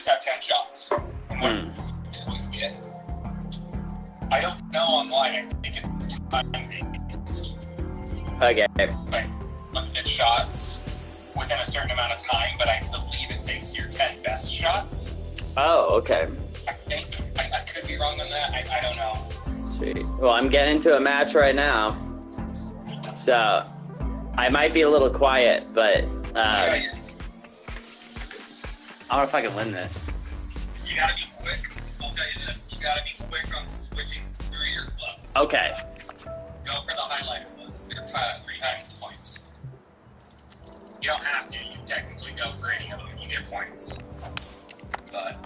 just have 10 shots. And what is what you get. I don't know online. I think it's time-based. Okay. Like, limited shots within a certain amount of time, but I believe it takes your 10 best shots. Oh, okay. I think. I could be wrong on that. I don't know. Sweet. Well, I'm getting into a match right now, so I might be a little quiet, but I don't know if I can win this. You gotta be quick. I'll tell you this. You gotta be quick on switching through your clubs. Okay. Go for the highlighter ones. They're 3 times the points. You don't have to. You technically go for any of them and you get points. But...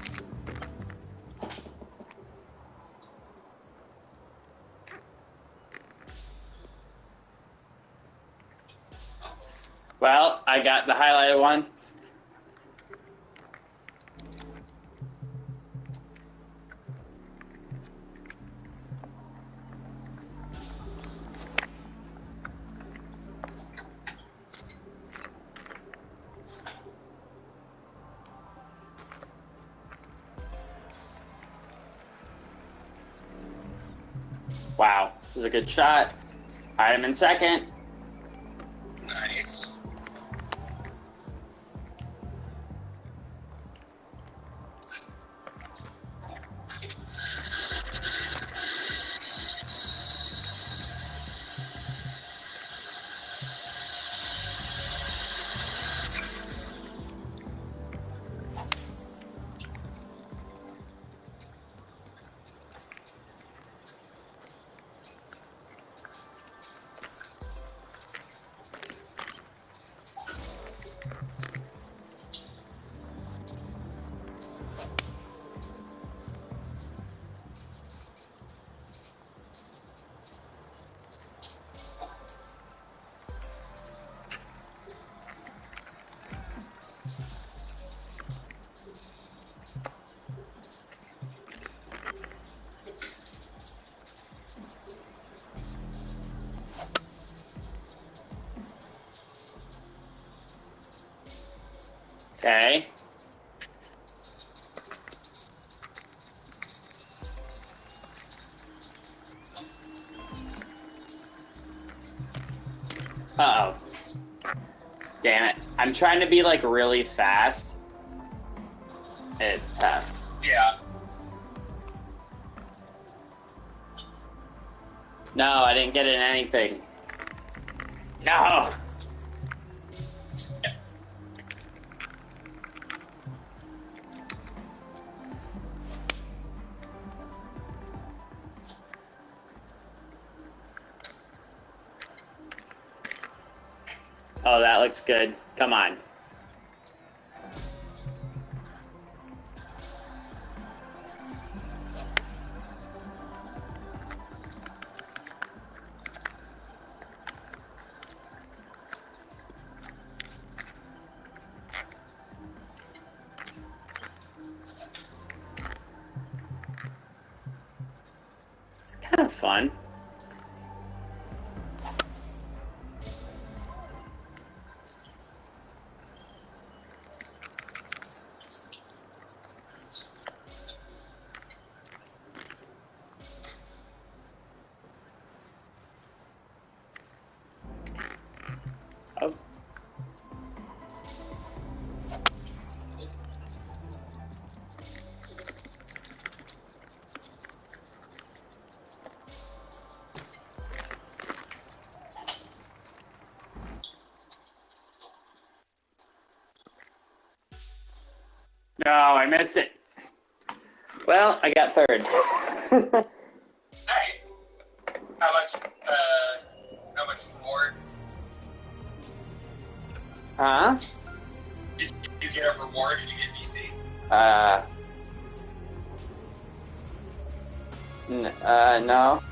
Well, I got the highlighted one. Wow, this was a good shot. I'm in second. Nice. Okay. Uh-oh. Damn it. I'm trying to be, like, really fast. It's tough. Yeah. No, I didn't get in anything. No! Oh, that looks good. Come on. It's kind of fun. Oh. No, I missed it. Well, I got third. Nice. How much reward? Huh? Did you get a reward? Did you get VC? No.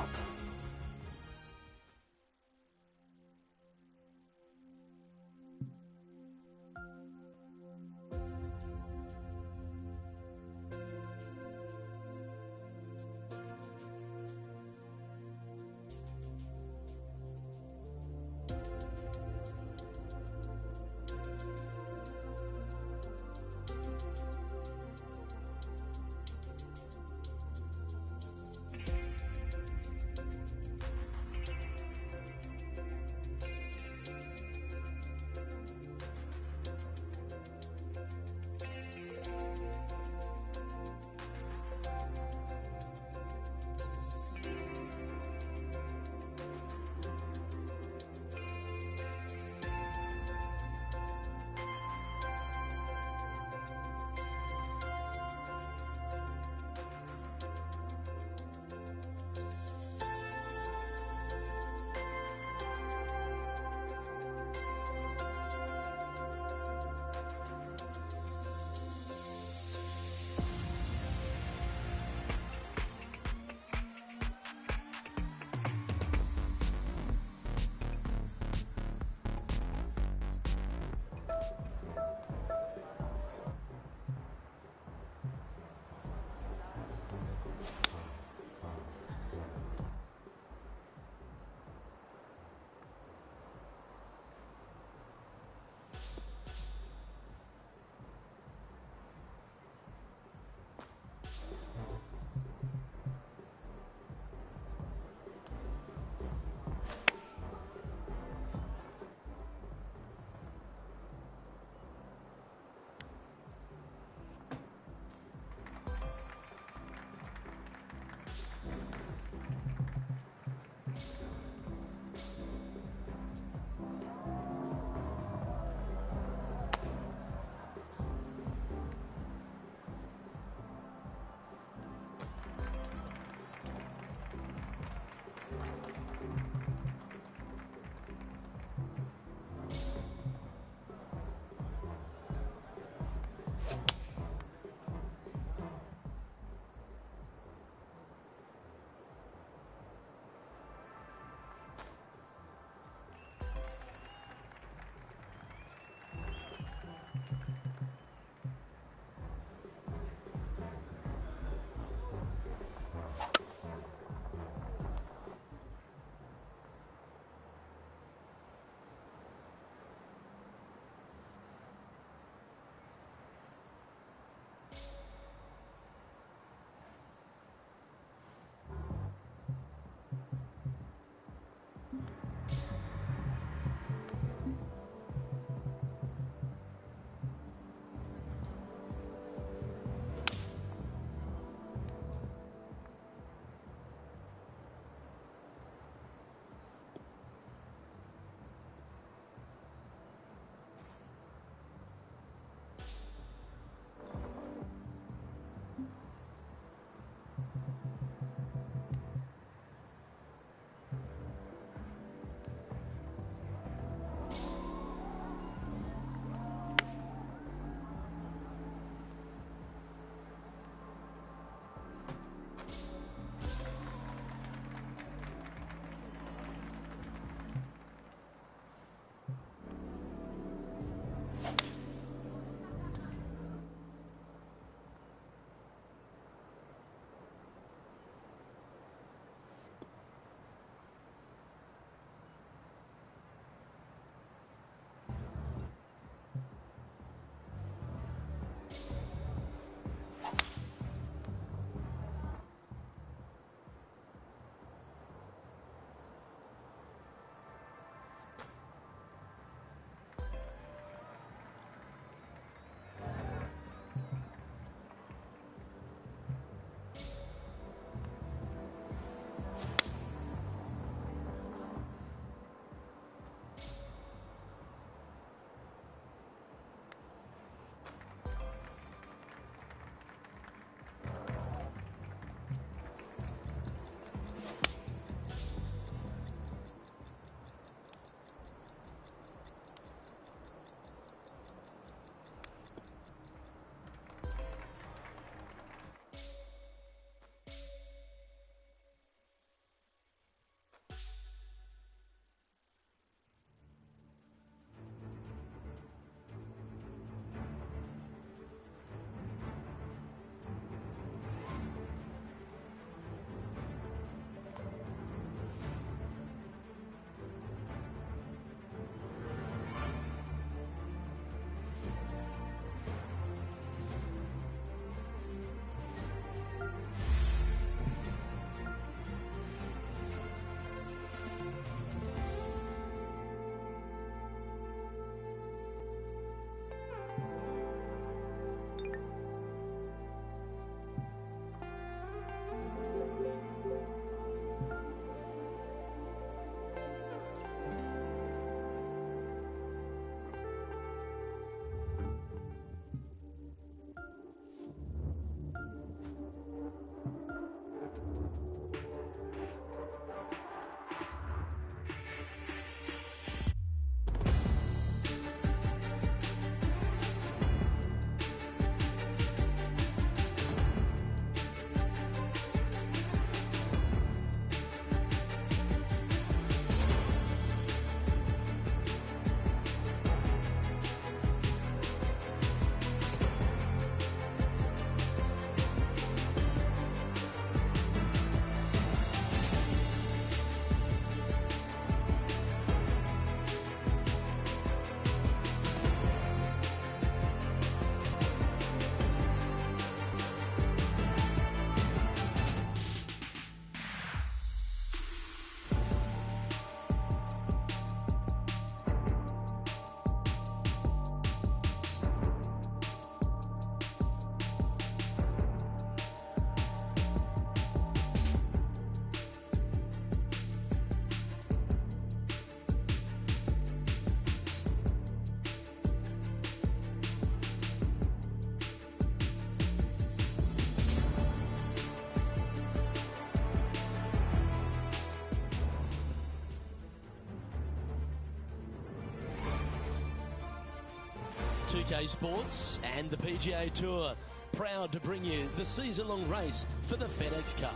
2K Sports and the PGA Tour, proud to bring you the season-long race for the FedEx Cup.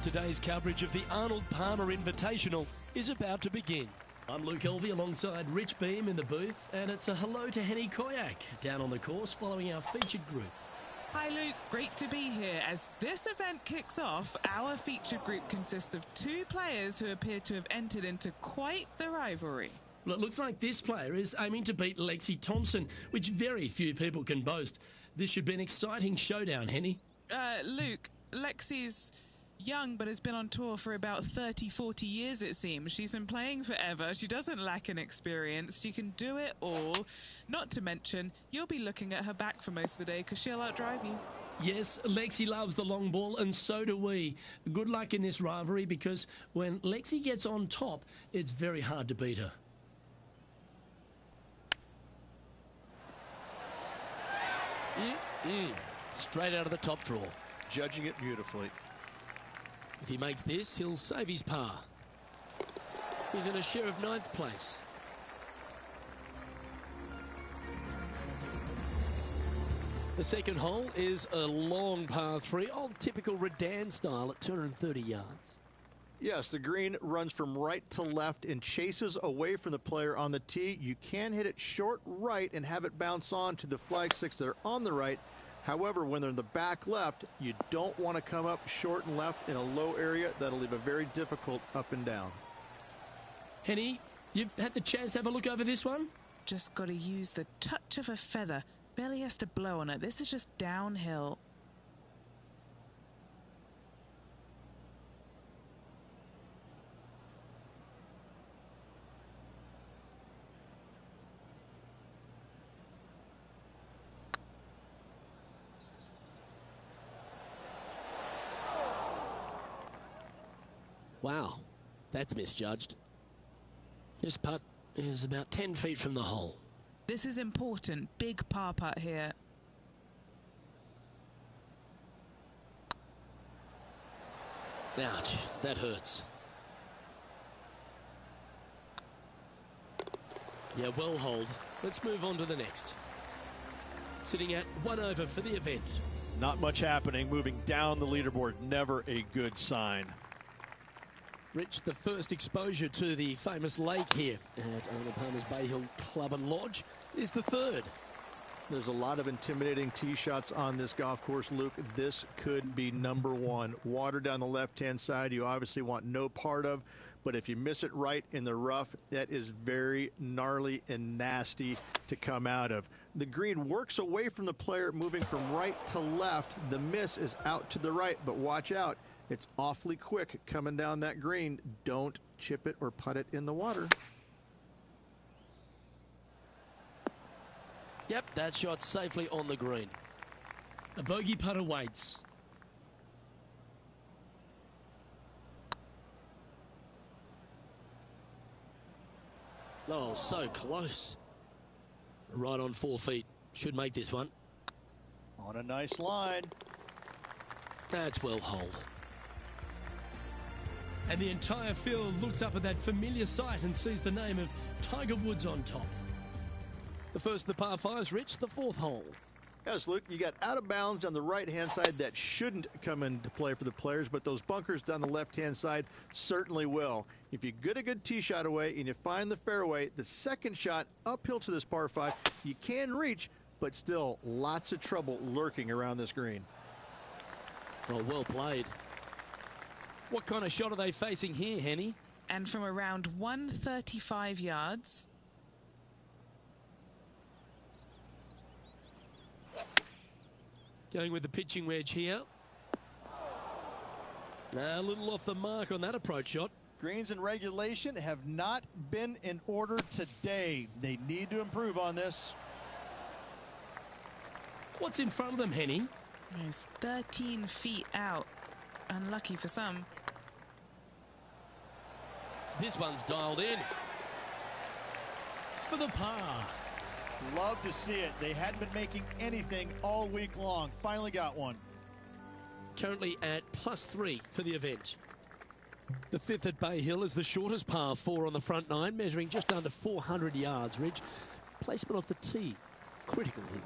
Today's coverage of the Arnold Palmer Invitational is about to begin. I'm Luke Elvey alongside Rich Beam in the booth, and it's a hello to Henny Koyak down on the course following our featured group. Hi Luke, great to be here. As this event kicks off, our featured group consists of two players who appear to have entered into quite the rivalry. Well, it looks like this player is aiming to beat Lexi Thompson, which very few people can boast. This should be an exciting showdown, Henny. Luke, Lexi's young but has been on tour for about 30-40 years, it seems. She's been playing forever. She doesn't lack in experience. She can do it all. Not to mention, you'll be looking at her back for most of the day because she'll outdrive you. Yes, Lexi loves the long ball, and so do we. Good luck in this rivalry, because when Lexi gets on top, it's very hard to beat her. Straight out of the top draw. Judging it beautifully. If he makes this, he'll save his par. He's in a share of 9th place. The second hole is a long par 3, old typical Redan style at 230 yards. Yes, the green runs from right to left and chases away from the player on the tee. You can hit it short right and have it bounce on to the flag sticks that are on the right. However, when they're in the back left, you don't want to come up short and left in a low area. That'll leave a very difficult up and down. Henny, you've had the chance to have a look over this one? Just got to use the touch of a feather. Barely has to blow on it. This is just downhill. Wow, that's misjudged. This putt is about 10 feet from the hole. This is important. Big par putt here. Ouch, that hurts. Yeah, well holed. Let's move on to the next. Sitting at 1 over for the event. Not much happening. Moving down the leaderboard, never a good sign. Rich, the first exposure to the famous lake here at Arnold Palmer's Bay Hill Club and Lodge is the third. There's a lot of intimidating tee shots on this golf course, Luke. This could be number one. Water down the left-hand side, you obviously want no part of, but if you miss it right in the rough, that is very gnarly and nasty to come out of. The green works away from the player, moving from right to left. The miss is out to the right, but watch out. It's awfully quick coming down that green. Don't chip it or putt it in the water. Yep, that shot's safely on the green. A bogey putt awaits. Oh, so close. Right on 4 feet. Should make this one. On a nice line. That's well holed. And the entire field looks up at that familiar sight and sees the name of Tiger Woods on top. The first of the par 5s, Rich, the 4th hole. Yes, Luke, you got out of bounds on the right-hand side that shouldn't come into play for the players, but those bunkers down the left-hand side certainly will. If you get a good tee shot away and you find the fairway, the second shot uphill to this par 5, you can reach, but still lots of trouble lurking around this green. Well played. What kind of shot are they facing here, Henny? And from around 135 yards. Going with the pitching wedge here. A little off the mark on that approach shot. Greens in regulation have not been in order today. They need to improve on this. What's in front of them, Henny? He's 13 feet out. Unlucky for some. This one's dialed in. For the par. Love to see it. They hadn't been making anything all week long. Finally got one. Currently at +3 for the event. The 5th at Bay Hill is the shortest par 4 on the front 9, measuring just under 400 yards, Ridge. Placement off the tee. critical here.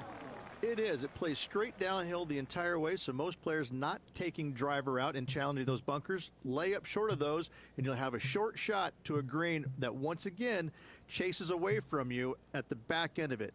It is. It plays straight downhill the entire way, so most players not taking driver out and challenging those bunkers, lay up short of those, and you'll have a short shot to a green that once again chases away from you at the back end of it.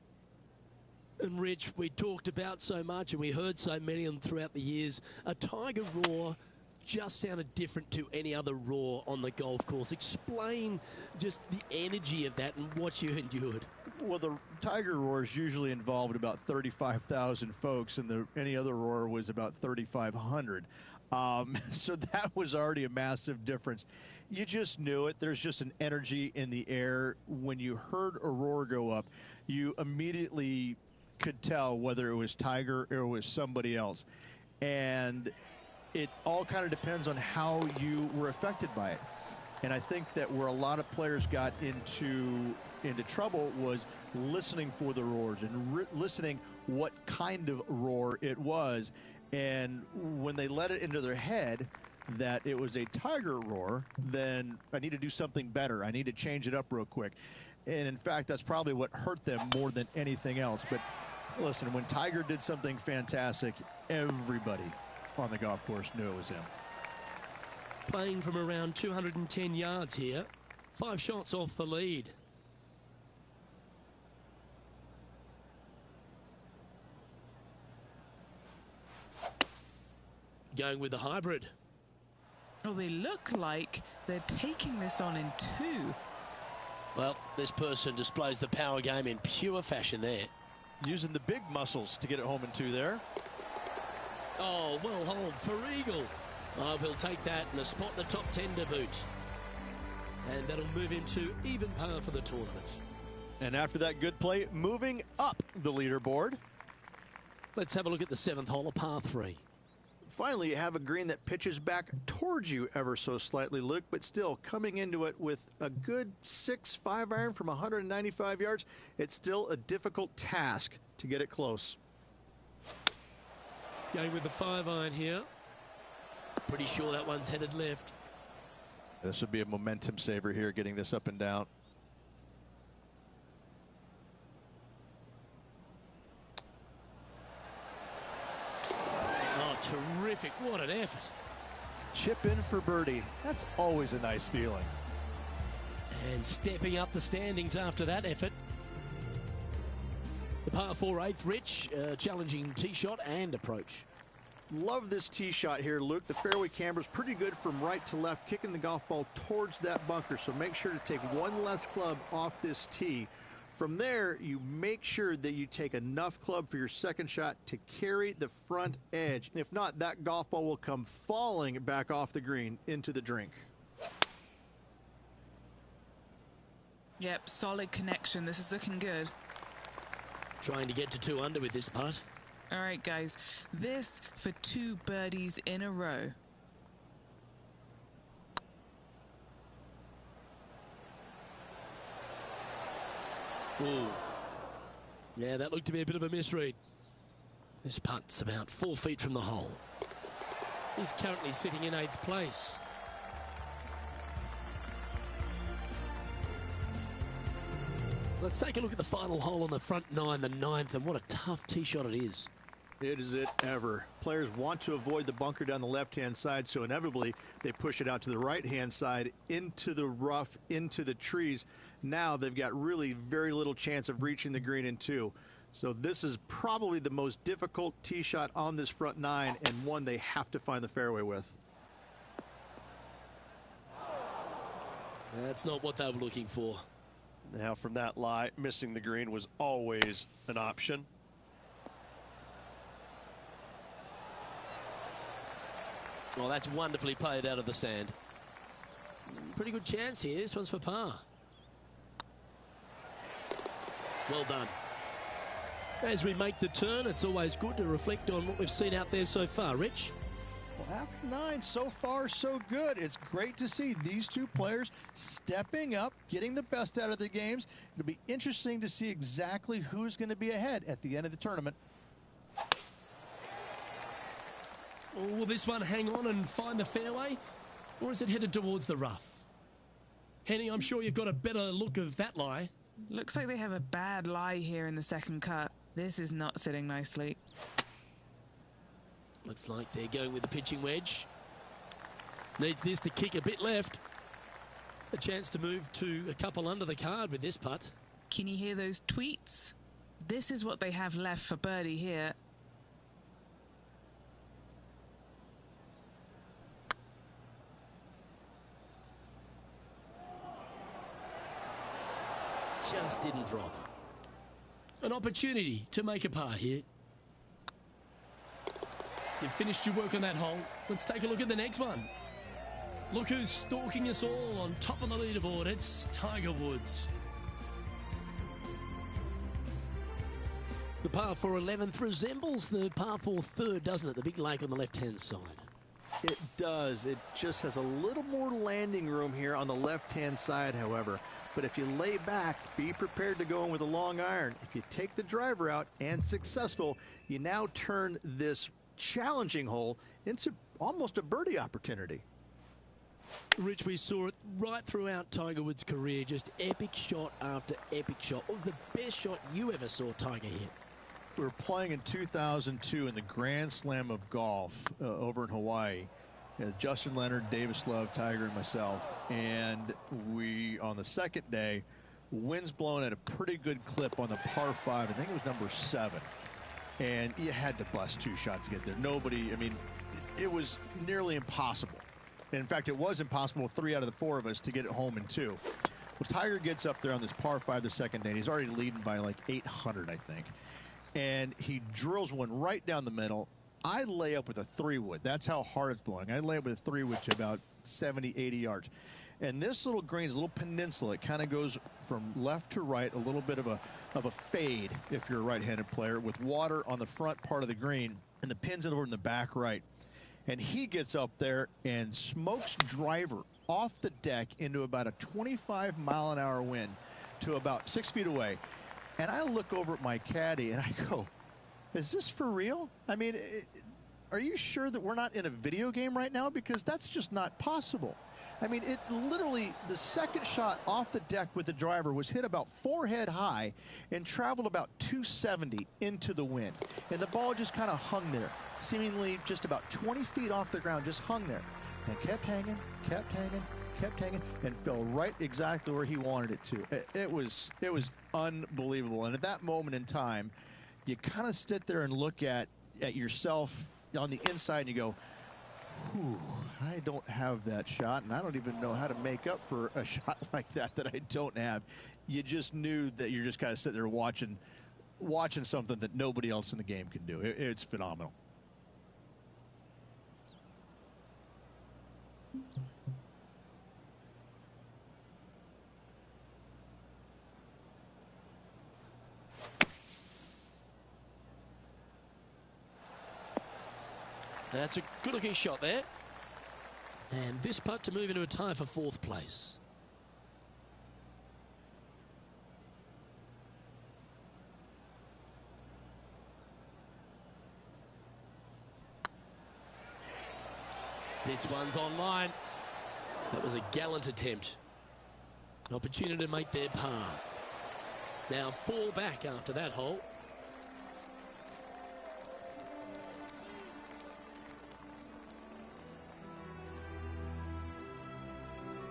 And Rich, we talked about so much and we heard so many of them throughout the years. A Tiger Roar just sounded different to any other roar on the golf course. Explain just the energy of that and what you endured. Well, the Tiger Roars usually involved about 35,000 folks, and any other roar was about 3,500. So that was already a massive difference. You just knew it. There's just an energy in the air. When you heard a roar go up, you immediately could tell whether it was Tiger or it was somebody else. And it all kind of depends on how you were affected by it. And I think that where a lot of players got into trouble was listening for the roars and listening what kind of roar it was. And when they let it into their head that it was a Tiger roar, then I need to do something better. I need to change it up real quick. And in fact, that's probably what hurt them more than anything else. But listen, when Tiger did something fantastic, everybody on the golf course knew it was him. Playing from around 210 yards here. 5 shots off the lead. Going with the hybrid. Well, they look like they're taking this on in 2. Well, this person displays the power game in pure fashion there. Using the big muscles to get it home in 2 there. Oh, well hold for eagle. Oh, he'll take that and a spot in the top 10 to boot. And that'll move him to even par for the tournament. And after that good play, moving up the leaderboard. Let's have a look at the 7th hole of par 3. Finally, you have a green that pitches back towards you ever so slightly, Luke, but still coming into it with a good 6-5 iron from 195 yards. It's still a difficult task to get it close. Going with the 5 iron here. Pretty sure that one's headed left. This would be a momentum saver here, getting this up and down. Oh, terrific. What an effort. Chip in for birdie. That's always a nice feeling. And stepping up the standings after that effort. The par 4 8th, Rich, challenging tee shot and approach. Love this tee shot here, Luke. The fairway camber's pretty good from right to left, kicking the golf ball towards that bunker. So make sure to take one less club off this tee. From there, you make sure that you take enough club for your second shot to carry the front edge. If not, that golf ball will come falling back off the green into the drink. Yep, solid connection. This is looking good. Trying to get to 2 under with this putt. All right, guys, this for 2 birdies in a row. Ooh. Yeah, that looked to be a bit of a misread. This putt's about 4 feet from the hole. He's currently sitting in 8th place. Let's take a look at the final hole on the front 9, the 9th, and what a tough tee shot it is. It is it ever. Players want to avoid the bunker down the left-hand side, so inevitably they push it out to the right-hand side, into the rough, into the trees. Now they've got really very little chance of reaching the green in 2. So this is probably the most difficult tee shot on this front 9, and one they have to find the fairway with. That's not what they were looking for. Now from that lie, missing the green was always an option. Well, that's wonderfully played out of the sand. Pretty good chance here. This one's for par. Well done. As we make the turn, it's always good to reflect on what we've seen out there so far. Rich? Well, after 9, so far so good. It's great to see these 2 players stepping up, getting the best out of the games. It'll be interesting to see exactly who's going to be ahead at the end of the tournament. Will this one hang on and find the fairway, or is it headed towards the rough? Henny, I'm sure you've got a better look of that lie. Looks like they have a bad lie here in the second cut. This is not sitting nicely. Looks like they're going with the pitching wedge. Needs this to kick a bit left. A chance to move to a couple under the card with this putt. Can you hear those tweets? This is what they have left for birdie here. Just didn't drop. An opportunity to make a par here. You've finished your work on that hole. Let's take a look at the next one. Look who's stalking us all on top of the leaderboard. It's Tiger Woods. The par 4 11th resembles the par 4 3rd, doesn't it? The big lake on the left-hand side. It does. It just has a little more landing room here on the left-hand side, however. But if you lay back, be prepared to go in with a long iron. If you take the driver out and successful, you now turn this challenging hole into almost a birdie opportunity. Rich, we saw it right throughout Tiger Woods' career. Just epic shot after epic shot. What was the best shot you ever saw Tiger hit? We were playing in 2002 in the Grand Slam of golf over in Hawaii. Justin Leonard, Davis Love, Tiger, and myself. And we, on the second day, winds blowing at a pretty good clip on the par 5. I think it was number 7. And you had to bust 2 shots to get there. Nobody, I mean, it was nearly impossible. In fact, it was impossible with 3 out of the 4 of us to get it home in 2. Well, Tiger gets up there on this par 5 the second day, and he's already leading by like 800, I think. And he drills one right down the middle. I lay up with a 3-wood. That's how hard it's blowing. I lay up with a 3-wood to about 70, 80 yards. And this little green is a little peninsula. It kind of goes from left to right, a little bit of a fade if you're a right-handed player, with water on the front part of the green, and the pin's over in the back right. And he gets up there and smokes driver off the deck into about a 25-mile-an-hour wind to about 6 feet away. And I look over at my caddy and I go, is this for real? I mean, are you sure that we're not in a video game right now? Because that's just not possible. I mean, it literally, the second shot off the deck with the driver was hit about forehead high and traveled about 270 into the wind. And the ball just kind of hung there, seemingly just about 20 feet off the ground, just hung there. And kept hanging, kept hanging, kept hanging, and fell right exactly where he wanted it to. It was unbelievable. And at that moment in time, you kind of sit there and look at yourself on the inside and you go, whew, I don't have that shot, and I don't even know how to make up for a shot like that I don't have. You just knew that you're just kind of sitting there watching something that nobody else in the game can do. It's phenomenal. That's a good-looking shot there. And this putt to move into a tie for 4th place. This one's online. That was a gallant attempt. An opportunity to make their par. Now 4 back after that hole.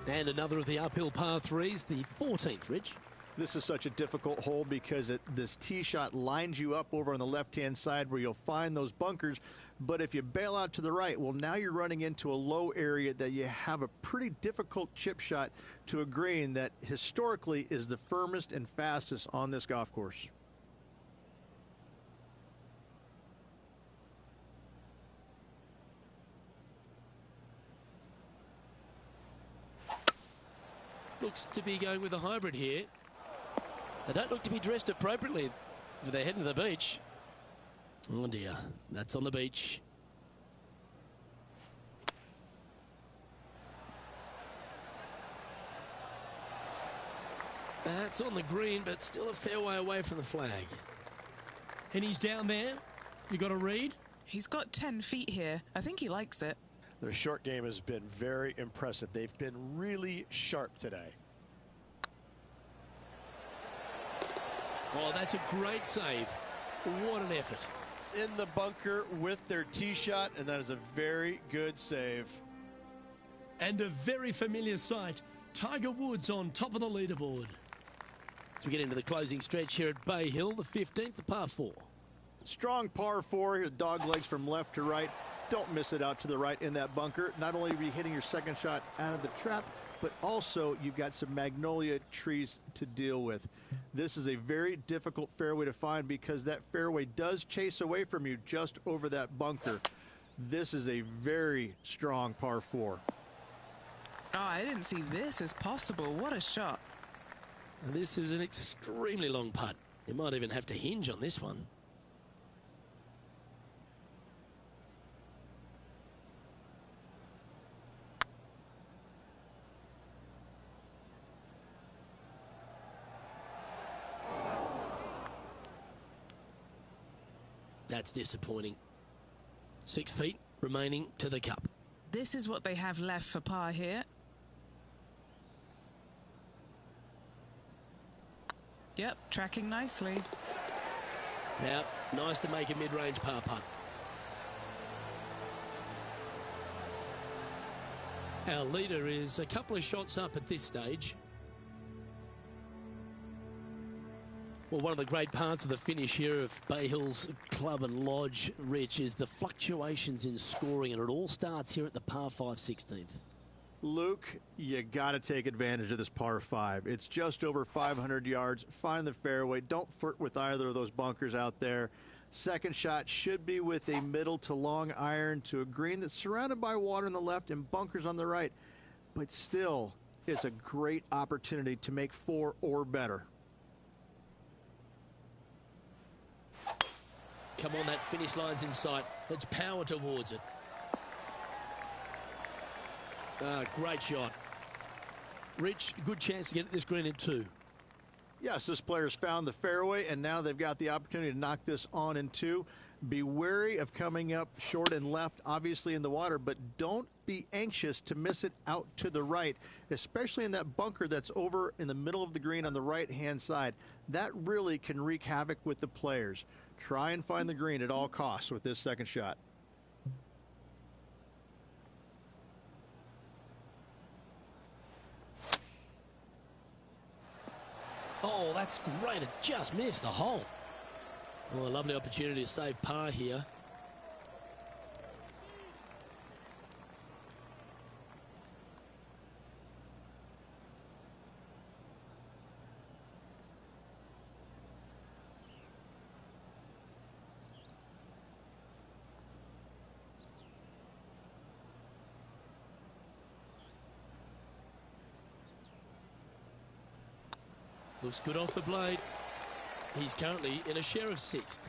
And another of the uphill par 3s, the 14th, Rich. This is such a difficult hole because this tee shot lines you up over on the left-hand side where you'll find those bunkers. But if you bail out to the right, well, now you're running into a low area that you have a pretty difficult chip shot to a green that historically is the firmest and fastest on this golf course. Looks to be going with a hybrid here. They don't look to be dressed appropriately for their heading to the beach. Oh dear, that's on the beach. That's on the green, but still a fair way away from the flag. And he's down there. You got a read? He's got 10 feet here. I think he likes it. Their short game has been very impressive. They've been really sharp today. Oh, that's a great save. What an effort. In the bunker with their tee shot, and that is a very good save. And a very familiar sight. Tiger Woods on top of the leaderboard. As we get into the closing stretch here at Bay Hill, the 15th, the par 4. Strong par 4 here, dog legs from left to right. Don't miss it out to the right in that bunker. Not only are you hitting your second shot out of the trap, but also you've got some magnolia trees to deal with. This is a very difficult fairway to find because that fairway does chase away from you just over that bunker. This is a very strong par 4. Oh, I didn't see this as possible. What a shot. And this is an extremely long putt. You might even have to hinge on this one. That's disappointing. 6 feet remaining to the cup. This is what they have left for par here. Yep, tracking nicely. Yep, nice to make a mid-range par putt. Our leader is a couple of shots up at this stage. Well, one of the great parts of the finish here of Bay Hill's Club and Lodge, Rich, is the fluctuations in scoring, and it all starts here at the par 5 16th. Luke, you got to take advantage of this par 5. It's just over 500 yards. Find the fairway. Don't flirt with either of those bunkers out there. Second shot should be with a middle to long iron to a green that's surrounded by water on the left and bunkers on the right. But still, it's a great opportunity to make 4 or better. Come on, that finish line's in sight. Let's power towards it. Great shot. Rich, good chance to get this green in 2. Yes, this player's found the fairway, and now they've got the opportunity to knock this on in 2. Be wary of coming up short and left, obviously in the water, but don't be anxious to miss it out to the right, especially in that bunker that's over in the middle of the green on the right-hand side. That really can wreak havoc with the players. Try and find the green at all costs with this second shot. Oh, that's great. It just missed the hole. Well, a lovely opportunity to save par here. Looks good off the blade. He's currently in a share of 6th.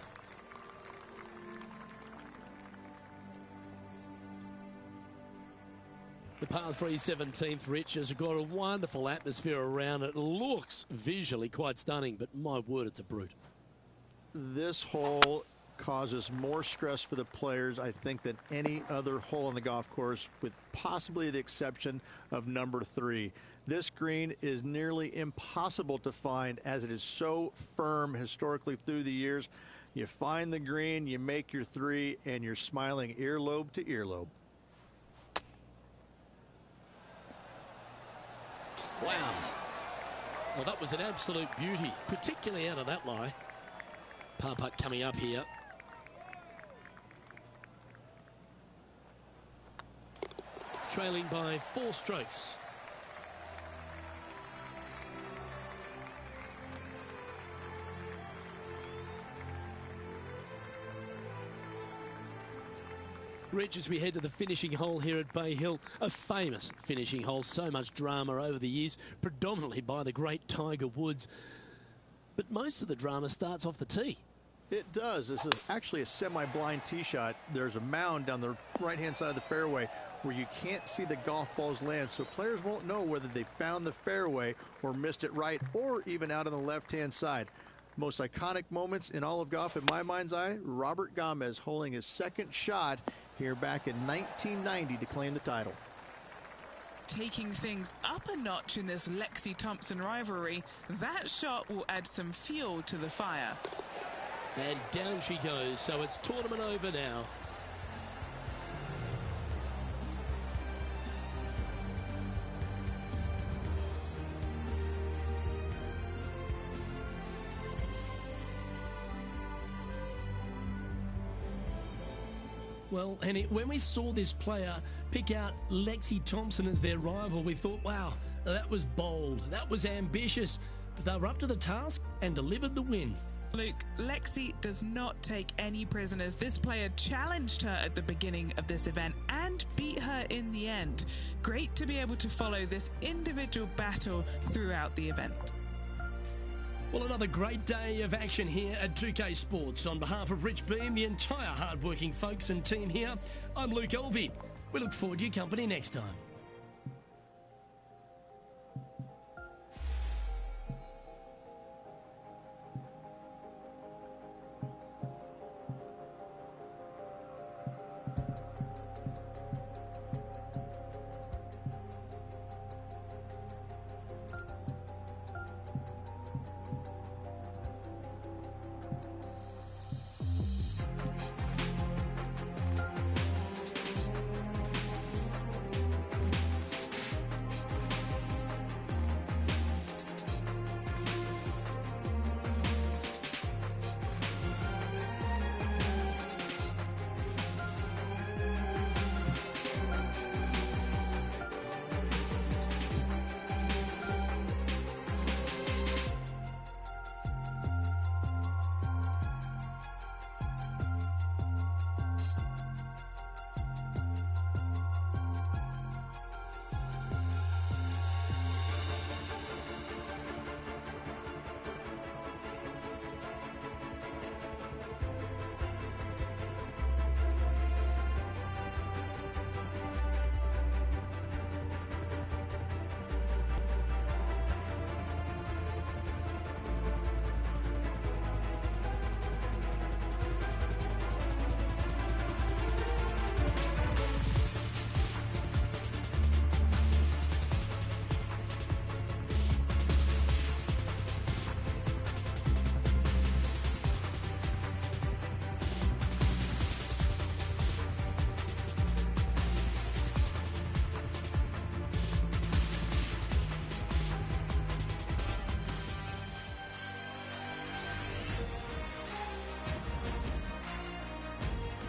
The par 3 17th, Rich, has got a wonderful atmosphere around it. Looks visually quite stunning, but my word, it's a brute. This hole causes more stress for the players, I think, than any other hole on the golf course, with possibly the exception of number 3. This green is nearly impossible to find as it is so firm historically through the years. You find the green, you make your 3, and you're smiling earlobe to earlobe. Wow. Well, that was an absolute beauty, particularly out of that lie. Par putt coming up here. Trailing by 4 strokes. Rich, as we head to the finishing hole here at Bay Hill, a famous finishing hole, so much drama over the years, predominantly by the great Tiger Woods. But most of the drama starts off the tee. It does. This is actually a semi-blind tee shot. There's a mound down the right-hand side of the fairway where you can't see the golf balls land, so players won't know whether they found the fairway or missed it right or even out on the left-hand side. Most iconic moments in all of golf, in my mind's eye, Robert Gomez holding his second shot here back in 1990 to claim the title. Taking things up a notch in this Lexi Thompson rivalry, that shot will add some fuel to the fire. And down she goes, so it's tournament over now. Well, Henny, when we saw this player pick out Lexi Thompson as their rival, we thought, wow, that was bold, that was ambitious, but they were up to the task and delivered the win. Luke, Lexi does not take any prisoners. This player challenged her at the beginning of this event and beat her in the end. Great to be able to follow this individual battle throughout the event. Well, another great day of action here at 2K Sports. On behalf of Rich Beam, the entire hard-working folks and team here, I'm Luke Elvey. We look forward to your company next time.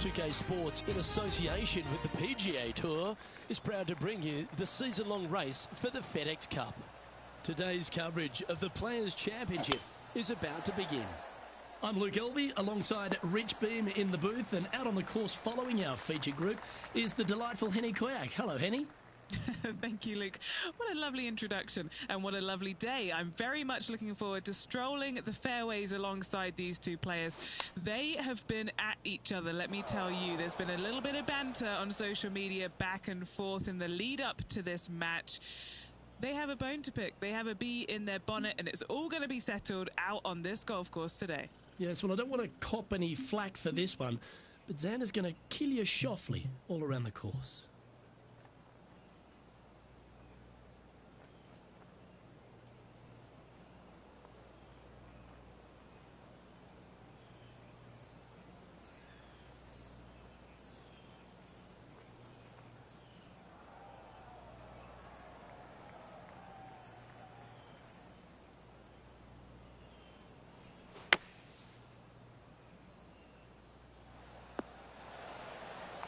UK Sports, in association with the PGA Tour, is proud to bring you the season-long race for the FedEx Cup. Today's coverage of the Players' Championship is about to begin. I'm Luke Elvey, alongside Rich Beam in the booth, and out on the course following our feature group is the delightful Henny Koyak. Hello, Henny. Thank you, Luke. What a lovely introduction and what a lovely day. I'm very much looking forward to strolling the fairways alongside these two players. They have been at each other, let me tell you. There's been a little bit of banter on social media back and forth in the lead up to this match. They have a bone to pick. They have a bee in their bonnet, and it's all going to be settled out on this golf course today. Yes, well, I don't want to cop any flack for this one, but Xander's going to kill you softly all around the course.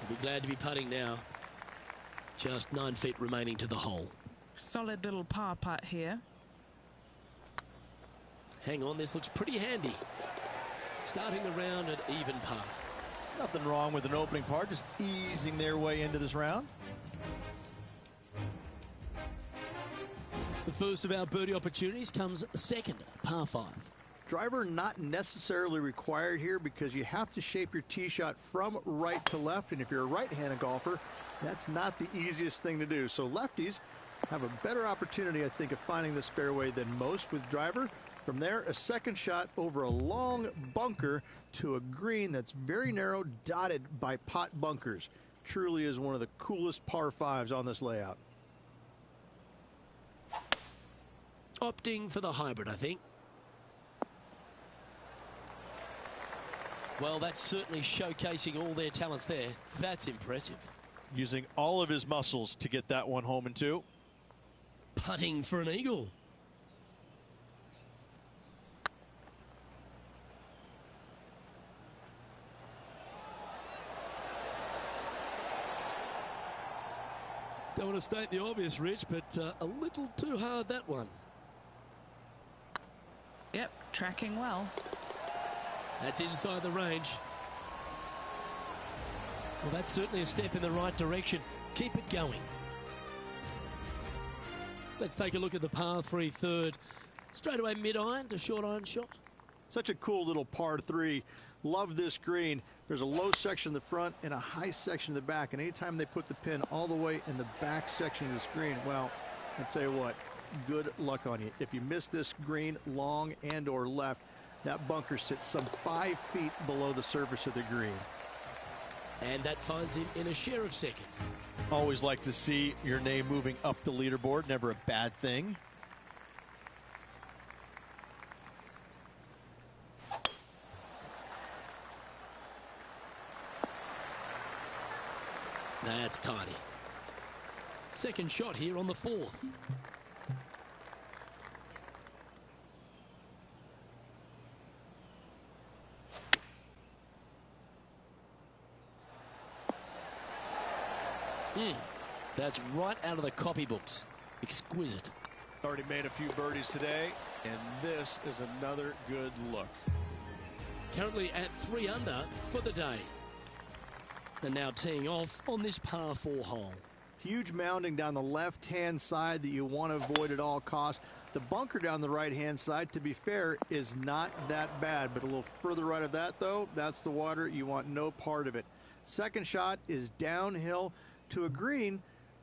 We'll be glad to be putting now. Just 9 feet remaining to the hole. Solid little par putt here. Hang on, this looks pretty handy. Starting the round at even par. Nothing wrong with an opening par, just easing their way into this round. The first of our birdie opportunities comes second, par 5. Driver not necessarily required here because you have to shape your tee shot from right to left, and if you're a right-handed golfer, that's not the easiest thing to do. So lefties have a better opportunity, I think, of finding this fairway than most with driver. From there, a second shot over a long bunker to a green that's very narrow, dotted by pot bunkers. Truly is one of the coolest par 5s on this layout. Opting for the hybrid, I think. Well, that's certainly showcasing all their talents there. That's impressive. Using all of his muscles to get that one home and two. Putting for an eagle. Don't want to state the obvious, Rich, but a little too hard, that one. Yep, tracking well. That's inside the range. Well, that's certainly a step in the right direction. Keep it going. Let's take a look at the par 3 third. Straight away mid-iron to short iron shot. Such a cool little par 3. Love this green. There's a low section in the front and a high section in the back. And anytime they put the pin all the way in the back section of this green, well, I'll tell you what, good luck on you. If you miss this green long and or left, that bunker sits some 5 feet below the surface of the green. And that finds him in a share of second. Always like to see your name moving up the leaderboard. Never a bad thing. That's tidy. Second shot here on the 4th. That's right out of the copybooks. Exquisite. Already made a few birdies today, and this is another good look. Currently at 3 under for the day. And now teeing off on this par 4 hole. Huge mounding down the left-hand side that you want to avoid at all costs. The bunker down the right-hand side, to be fair, is not that bad. But a little further right of that, though, that's the water. You want no part of it. Second shot is downhill to a green.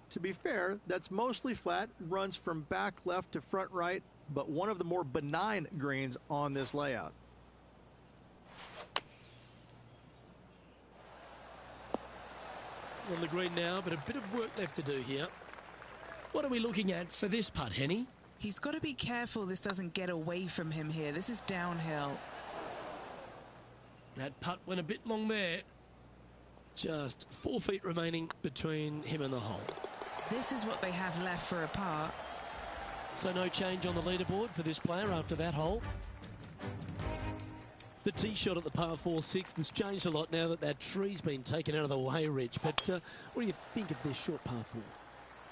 To be fair, that's mostly flat, runs from back left to front right, but one of the more benign greens on this layout. On the green now, but a bit of work left to do here. What are we looking at for this putt, Henny? He's got to be careful this doesn't get away from him here. This is downhill. That putt went a bit long there. Just 4 feet remaining between him and the hole. This is what they have left for a par. So no change on the leaderboard for this player after that hole. The tee shot at the par 4 6th has changed a lot now that that tree's been taken out of the way, Rich. But what do you think of this short par 4?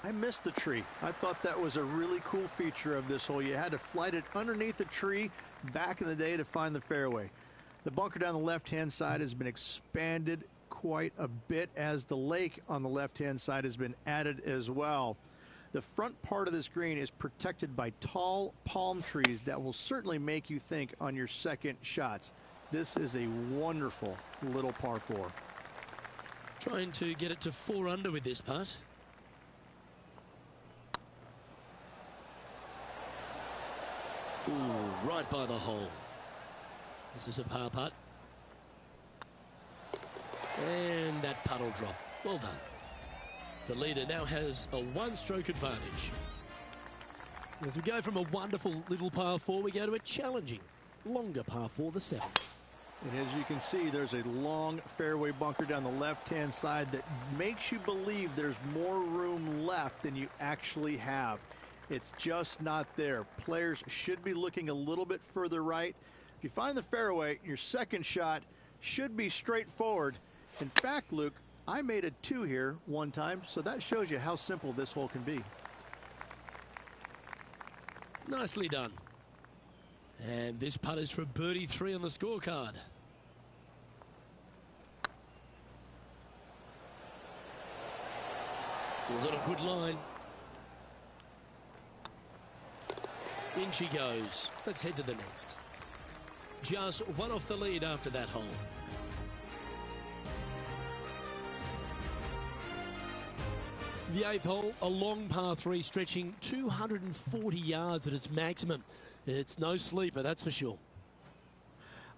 I missed the tree. I thought that was a really cool feature of this hole. You had to flight it underneath the tree back in the day to find the fairway. The bunker down the left-hand side has been expanded quite a bit as the lake on the left-hand side has been added as well. The front part of this green is protected by tall palm trees that will certainly make you think on your second shots. This is a wonderful little par 4. Trying to get it to 4 under with this putt. Ooh, right by the hole. This is a par putt. And that putt will drop. Well done. The leader now has a 1-stroke advantage. As we go from a wonderful little par 4, we go to a challenging, longer par 4, the 7th. And as you can see, there's a long fairway bunker down the left-hand side that makes you believe there's more room left than you actually have. It's just not there. Players should be looking a little bit further right. If you find the fairway, your second shot should be straightforward. In fact, Luke, I made a 2 here one time, so that shows you how simple this hole can be. Nicely done. And this putt is for birdie 3 on the scorecard. Was on a good line. In she goes. Let's head to the next. Just one off the lead after that hole. The 8th hole, a long par 3 stretching 240 yards at its maximum. It's no sleeper, that's for sure.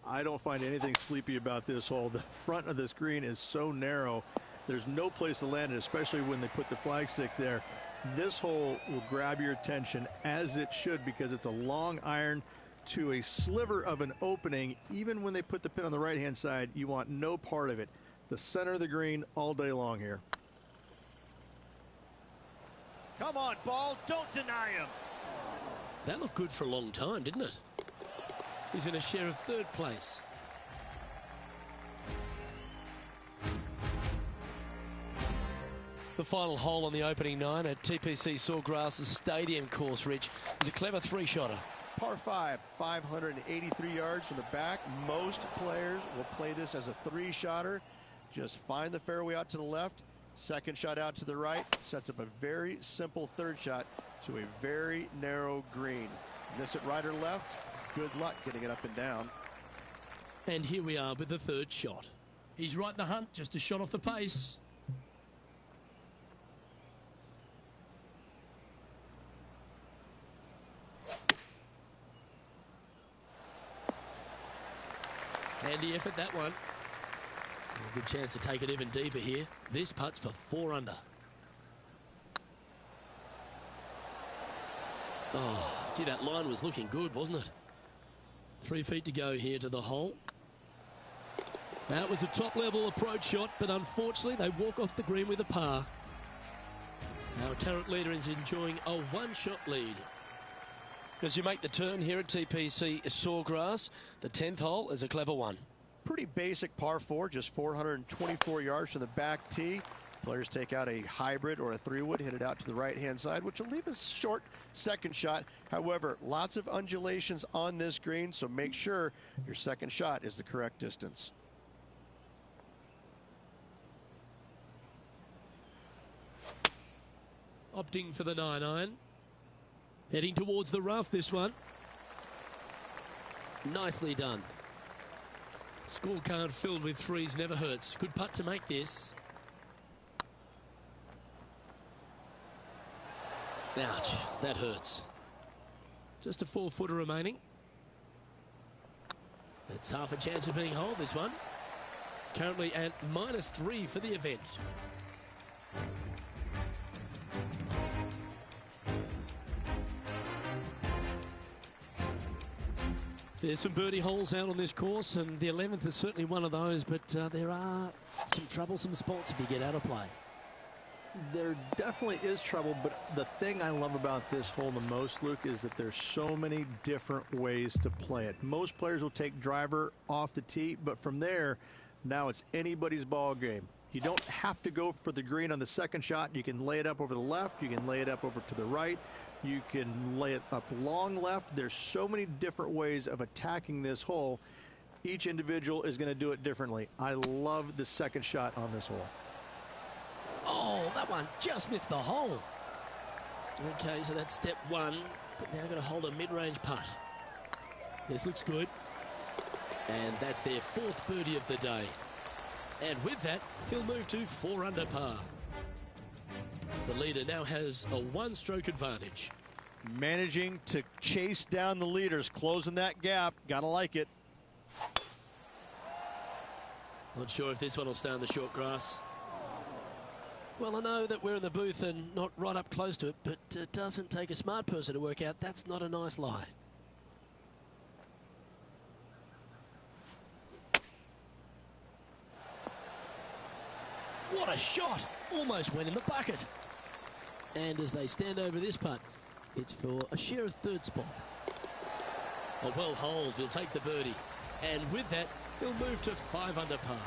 I don't find anything sleepy about this hole. The front of this green is so narrow. There's no place to land it, especially when they put the flagstick there. This hole will grab your attention, as it should, because it's a long iron to a sliver of an opening. Even when they put the pin on the right-hand side, you want no part of it. The center of the green all day long here. Come on, ball, don't deny him. That looked good for a long time, didn't it? He's in a share of third place. The final hole on the opening 9 at TPC Sawgrass' Stadium course, Rich, is a clever three-shotter. Par 5, 583 yards from the back. Most players will play this as a three-shotter. Just find the fairway out to the left, second shot out to the right, sets up a very simple third shot to a very narrow green. Miss it right or left, good luck getting it up and down. And here we are with the third shot. He's right in the hunt, just a shot off the pace. Handy effort, that one. A good chance to take it even deeper here. This putt's for 4 under. Oh, gee, that line was looking good, wasn't it? 3 feet to go here to the hole. That was a top-level approach shot, but unfortunately they walk off the green with a par. Our current leader is enjoying a one-shot lead. As you make the turn here at TPC Sawgrass, the 10th hole is a clever one. Pretty basic par 4, just 424 yards from the back tee. Players take out a hybrid or a 3-wood, hit it out to the right-hand side, which will leave a short second shot. However, lots of undulations on this green, so make sure your second shot is the correct distance. Opting for the 9-iron. Heading towards the rough, this one. Nicely done. Scorecard filled with threes never hurts. Good putt to make this. Ouch, that hurts. Just a 4-footer remaining. That's half a chance of being holed, this one. Currently at -3 for the event. There's some birdie holes out on this course, and the 11th is certainly one of those, but there are some troublesome spots if you get out of play. There definitely is trouble, but the thing I love about this hole the most, Luke, is that there's so many different ways to play it. Most players will take driver off the tee, but from there, now it's anybody's ball game. You don't have to go for the green on the second shot. You can lay it up over the left. You can lay it up over to the right. You can lay it up long left. There's so many different ways of attacking this hole. Each individual is going to do it differently. I love the second shot on this hole. Oh, that one just missed the hole. Okay, so that's step 1, but now going to hold a mid-range putt. This looks good. And that's their 4th birdie of the day. And with that, he'll move to 4 under par. The leader now has a 1-stroke advantage. Managing to chase down the leaders, closing that gap. Gotta like it. Not sure if this one will stay on the short grass. Well, I know that we're in the booth and not right up close to it, but it doesn't take a smart person to work out that's not a nice lie. What a shot! Almost went in the bucket. And as they stand over this putt, it's for a share of 3rd spot. A well holed, he'll take the birdie. And with that, he'll move to 5 under par.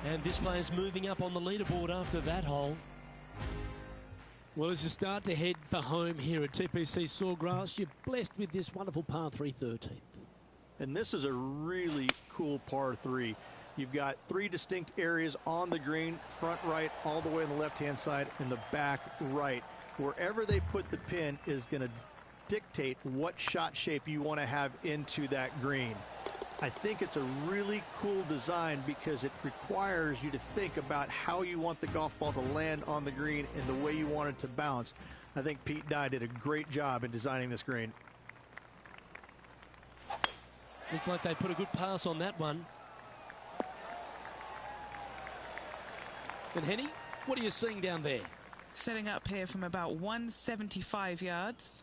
And this player's moving up on the leaderboard after that hole. Well, as you start to head for home here at TPC Sawgrass, you're blessed with this wonderful par 3 13th. And this is a really cool par 3. You've got 3 distinct areas on the green, front right, all the way on the left-hand side, and the back right. Wherever they put the pin is going to dictate what shot shape you want to have into that green. I think it's a really cool design because it requires you to think about how you want the golf ball to land on the green and the way you want it to bounce. I think Pete Dye did a great job in designing this green. Looks like they put a good pass on that one. And Henny, what are you seeing down there? Setting up here from about 175 yards.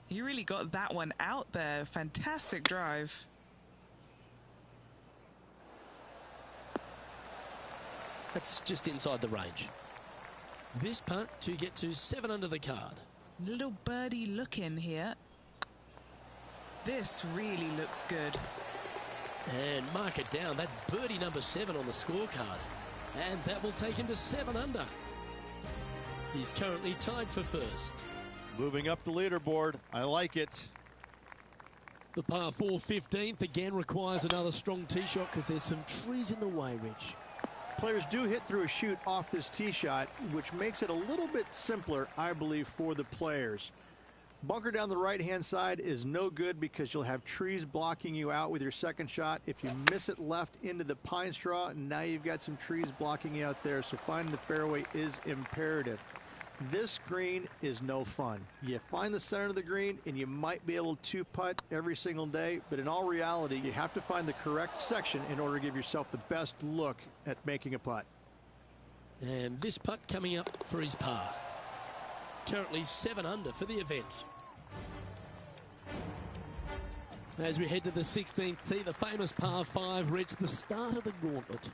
He really got that one out there. Fantastic drive. That's just inside the range. This putt to get to 7 under the card. Little birdie look in here. This really looks good. And mark it down. That's birdie number 7 on the scorecard. And that will take him to 7 under. He's currently tied for first. Moving up the leaderboard. I like it. The par 4 15th again requires another strong tee shot because there's some trees in the way, Rich. Players do hit through a chute off this tee shot, which makes it a little bit simpler, I believe, for the players. Bunker down the right-hand side is no good because you'll have trees blocking you out with your second shot. If you miss it left into the pine straw, now you've got some trees blocking you out there, so finding the fairway is imperative. This green is no fun. You find the center of the green and you might be able to putt every single day, but in all reality, you have to find the correct section in order to give yourself the best look at making a putt. And this putt coming up for his par. Currently 7 under for the event. As we head to the 16th tee, the famous par 5, Rich, the start of the gauntlet.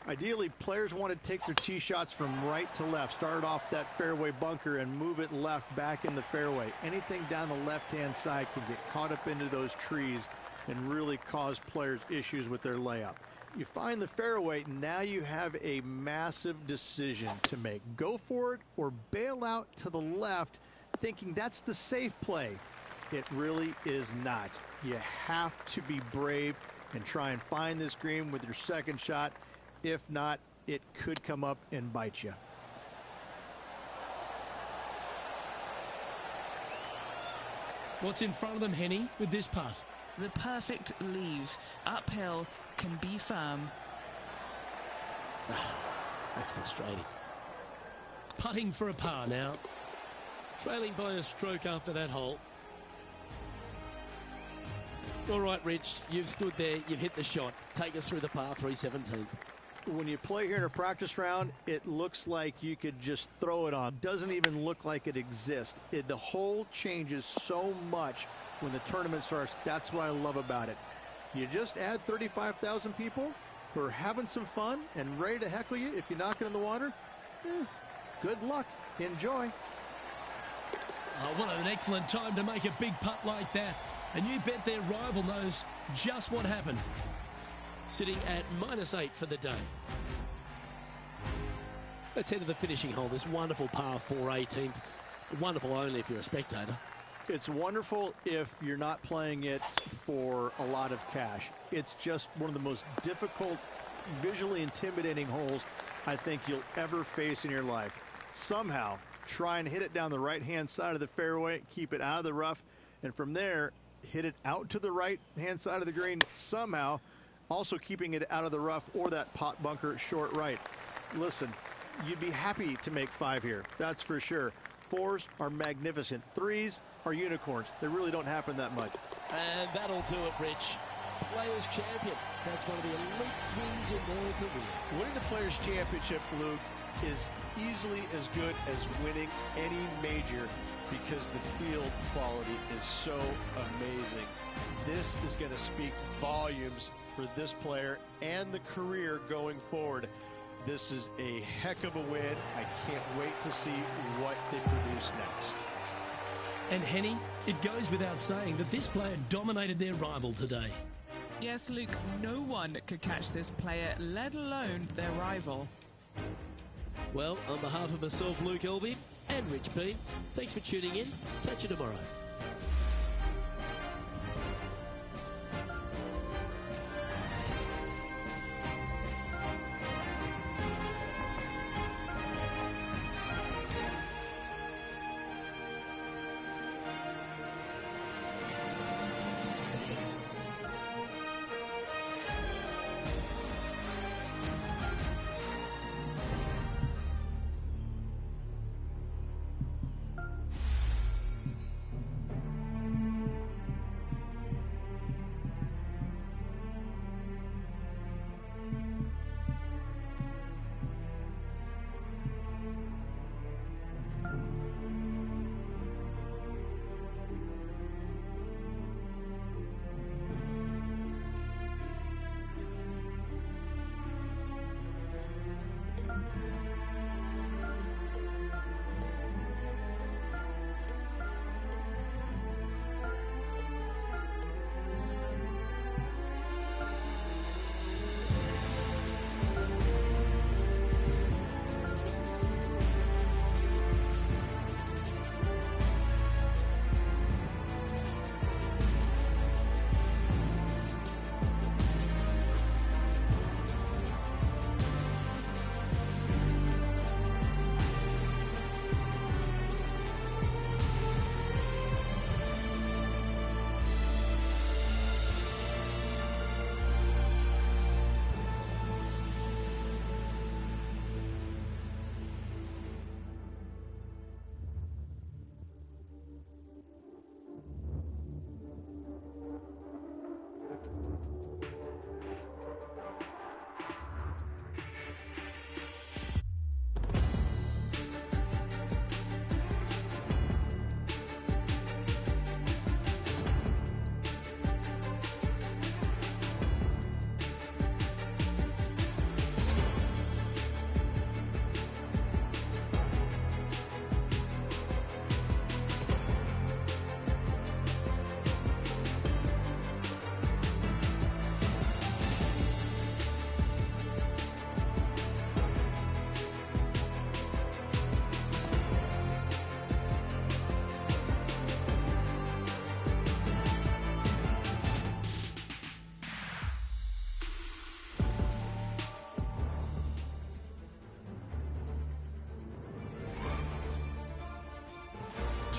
Ideally, players want to take their tee shots from right to left, start off that fairway bunker and move it left back in the fairway. Anything down the left-hand side can get caught up into those trees and really cause players issues with their layup. You find the fairway, now you have a massive decision to make. Go for it or bail out to the left, thinking that's the safe play. It really is not. You have to be brave and try and find this green with your second shot. If not, it could come up and bite you. What's in front of them, Henny, with this putt? The perfect leave. Uphill, can be firm. That's frustrating. Putting for a par now. Trailing by a stroke after that hole. All right, Rich, you've stood there, you've hit the shot. Take us through the par 317. When you play here in a practice round, it looks like you could just throw it on. Doesn't even look like it exists. The hole changes so much when the tournament starts. That's what I love about it. You just add 35,000 people who are having some fun and ready to heckle you if you knock it in the water. Good luck. Enjoy. Oh, what an excellent time to make a big putt like that. And you bet their rival knows just what happened. Sitting at -8 for the day. Let's head to the finishing hole. This wonderful par 4 18th. Wonderful only if you're a spectator. It's wonderful if you're not playing it for a lot of cash. It's just one of the most difficult, visually intimidating holes I think you'll ever face in your life. Somehow, try and hit it down the right-hand side of the fairway, keep it out of the rough, and from there, hit it out to the right-hand side of the green somehow, also keeping it out of the rough or that pot bunker short right. Listen, you'd be happy to make 5 here, that's for sure. 4s are magnificent. 3s are unicorns. They really don't happen that much. And that'll do it, Rich. Players Champion. That's one of the elite wins in their career. Winning the Players Championship, Luke, is easily as good as winning any major because the field quality is so amazing. This is going to speak volumes for this player and the career going forward. This is a heck of a win. I can't wait to see what they produce next. And Henny, it goes without saying that this player dominated their rival today. Yes, Luke, no one could catch this player, let alone their rival. Well, on behalf of myself, Luke Elby, and Rich Bean, thanks for tuning in. Catch you tomorrow.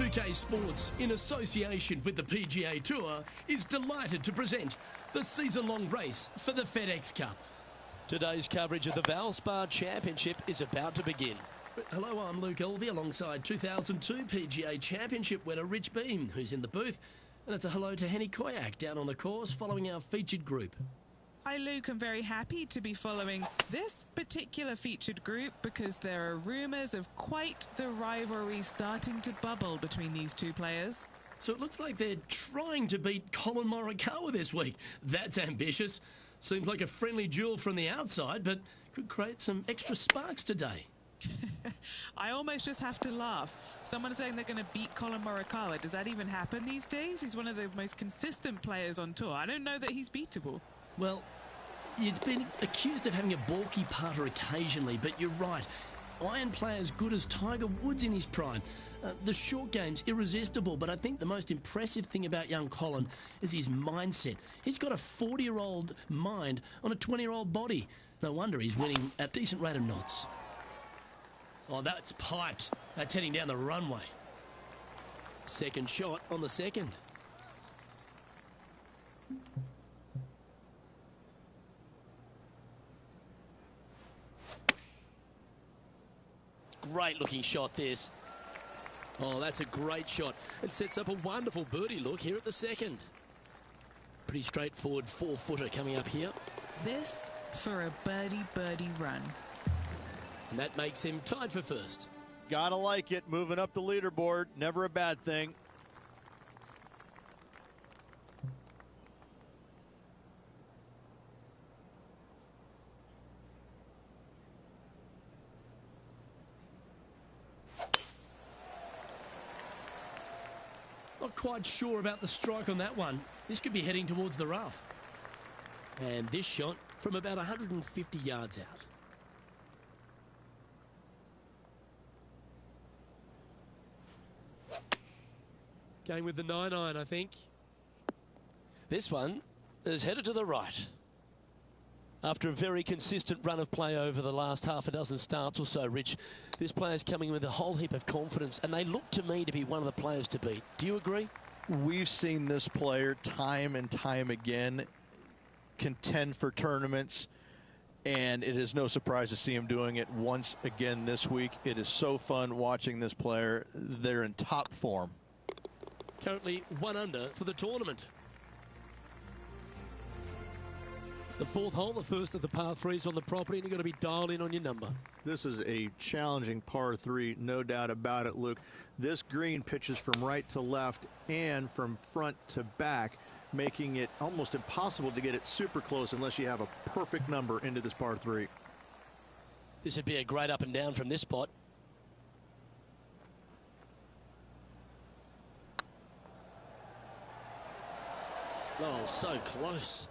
2K Sports, in association with the PGA Tour, is delighted to present the season-long race for the FedEx Cup. Today's coverage of the Valspar Championship is about to begin. Hello, I'm Luke Elvey alongside 2002 PGA Championship winner Rich Beam, who's in the booth. And it's a hello to Henny Koyak down on the course following our featured group. Hi Luke, I'm very happy to be following this particular featured group because there are rumours of quite the rivalry starting to bubble between these two players. So it looks like they're trying to beat Colin Morikawa this week. That's ambitious. Seems like a friendly duel from the outside, but could create some extra sparks today. I almost just have to laugh. Someone saying they're going to beat Colin Morikawa. Does that even happen these days? He's one of the most consistent players on tour. I don't know that he's beatable. Well, he's been accused of having a balky putter occasionally, but you're right. Iron play as good as Tiger Woods in his prime. The short game's irresistible, but I think the most impressive thing about young Colin is his mindset. He's got a 40-year-old mind on a 20-year-old body. No wonder he's winning at a decent rate of knots. Oh, that's piped. That's heading down the runway. Second shot on the second. Great looking shot this. Oh, that's a great shot. It sets up a wonderful birdie look here at the second. Pretty straightforward 4-footer coming up here. This for a birdie run. And that makes him tied for first. Gotta like it, moving up the leaderboard, never a bad thing. Not quite sure about the strike on that one. This could be heading towards the rough. And this shot from about 150 yards out. Going with the 9-iron, I think. This one is headed to the right. After a very consistent run of play over the last half a dozen starts or so, Rich, this player's coming with a whole heap of confidence, and they look to me to be one of the players to beat. Do you agree? We've seen this player time and time again contend for tournaments, and it is no surprise to see him doing it once again this week. It is so fun watching this player. They're in top form. Currently 1 under for the tournament. The fourth hole, the first of the par threes on the property, and you've got to be dialed in on your number. This is a challenging par 3, no doubt about it, Luke. This green pitches from right to left and from front to back, making it almost impossible to get it super close unless you have a perfect number into this par 3. This would be a great up and down from this spot. Oh, so close.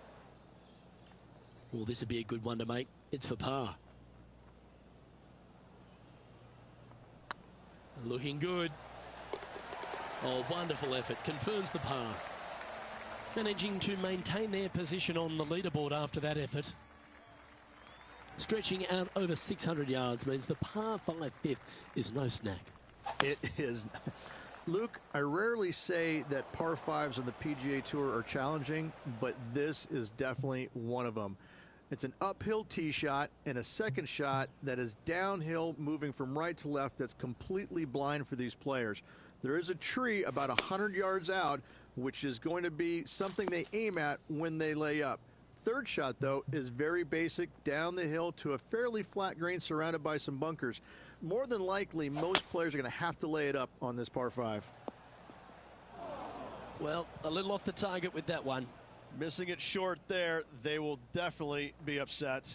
Well, this would be a good one to make. It's for par. Looking good. Oh, wonderful effort. Confirms the par. Managing to maintain their position on the leaderboard after that effort. Stretching out over 600 yards means the par 5 fifth is no snack. It is. Luke, I rarely say that par 5s on the PGA Tour are challenging, but this is definitely one of them. It's an uphill tee shot and a second shot that is downhill, moving from right to left, that's completely blind for these players. There is a tree about 100 yards out, which is going to be something they aim at when they lay up. Third shot, though, is very basic, down the hill to a fairly flat green surrounded by some bunkers. More than likely, most players are going to have to lay it up on this par 5. Well, a little off the target with that one. Missing it short there, they will definitely be upset.